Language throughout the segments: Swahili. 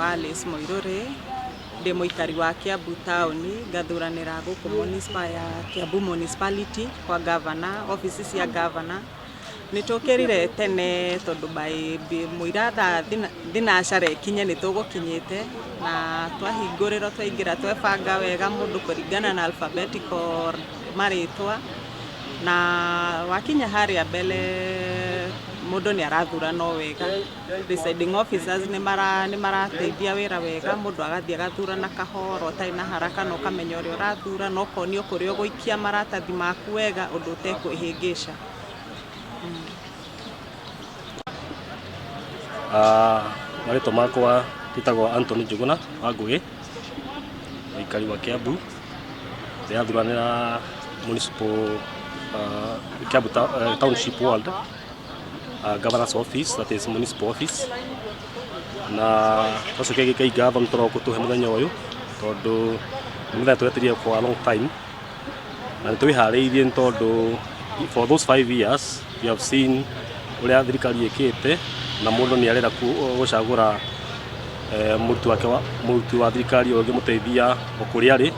njĩtagwo Alice Moirũrĩ, ndĩ mũikari wa Kiambu taũni, ngathuranĩra gũkũ municipal ya Kiambu municipality kwa governor, ofici cia governor. Nĩtũkĩrire tene tondũ mũira thinacara ĩkinye nĩtũgũkinyĩte, na twahingũrĩrwo twaingĩra twebanga wega mũndũ kũringana na alphabetical marĩtwa, na wakinya harĩa mbere mũndũ nĩarathurana o wega. Presiding officers nĩmarateithia wĩra wega, mũndũ agathiĩ agathurana kahora ũtarĩ na haraka, na ũkamenya ũrĩa ũrathurana, ũkonio kũrĩa ũgũikia maratathi maku wega ũndũ ũtekwĩhĩngĩca. Marĩtwa makwa njĩtagwo Anthony Njuguna wa Ngũgĩ, mũikari wa Kiambu, ndĩrathuranĩra municipal Kiambu township ward, governor's office, that is municipal office. Na twacokia Ngai ngatho nĩtũroka gũtũhe mũthenya ũyũ tondũ mũthenya twetereire for a long time, na nĩtwĩharĩirie nĩ tondũ for those 5 years we have seen ũrĩa thirikari ĩkĩte, na mũndũ nĩarenda gũcagũra mũruti wa thirikari ũngĩmũteithia o kũrĩa arĩ,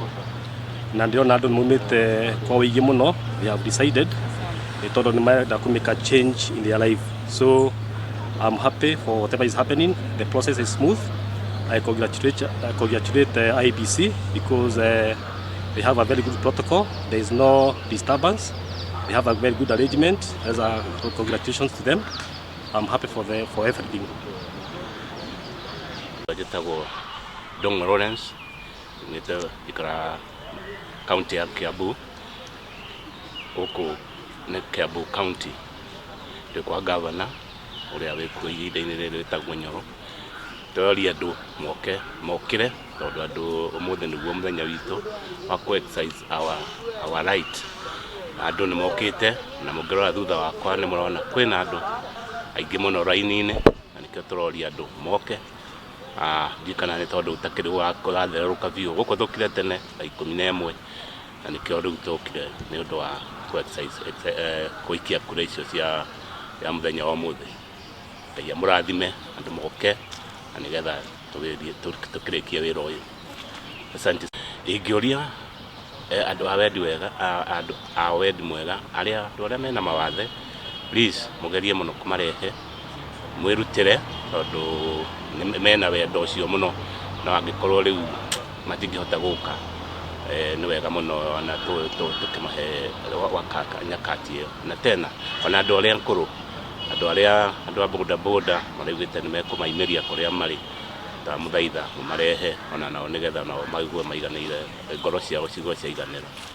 na ndĩrona andũ nĩmaumĩte kwa ũingĩ mũno. They have decided tondũ nĩmarenda to make a change in their life. So I'm happy for whatever is happening. The process is smooth. I congratulate IEBC because they have a very good protocol. There is no disturbance. They have a very good arrangement. As a congratulations to them. I'm happy for everything. Njĩtagwo Dong Lawrence, ikara county ya Kiambu, gũkũ nĩ Kiambu county, ndĩ kwa governor ũrĩa wĩkuo ihinda-inĩ rĩrĩ wĩtagwo Nyoro. Tũroria andũ mokĩre tondũ andũ ũmũthĩ nĩguo mũthenya witũ wa ku exercise our right. Andũ nĩmokĩte, na mũngĩrora thutha wakwa nĩmũrona kwĩna andũ aingĩ mũno raini-inĩ, na nĩkĩo tũroria andũ moke. Ndikana nĩ tondũ ũtakĩrĩ ũratherũka biũ, gũkũ tũkire tene thaa 11, na nĩkĩo rĩu tũkire nĩ ũndũ wa gũikia kura icio ya mũthenya wa ũmũthĩ. Ngai amũrathime, andũ moke, na nĩgetha tũkĩrĩkie wĩra ũyũ. Asante. Ingĩũria andũ a wendi mwega, andũ arĩa mena mawathe, please mũgerie mũno kũmarehe, mwĩrutĩre tondũ mena wendo ũcio mũno, na angĩkorwo rĩu matingĩhota gũka, nĩ wega mũno na tũkĩmahe nyakati ĩyo. Na tena ona andũ arĩa nkũrũ, andũ a bodaboda maraugĩte nĩmekũmaimĩria kũrĩa marĩ, tamũthaitha mũmarehe ona nao nĩgetha nao maigue maiganĩire, ngoro ciao ciigue ciaiganĩra.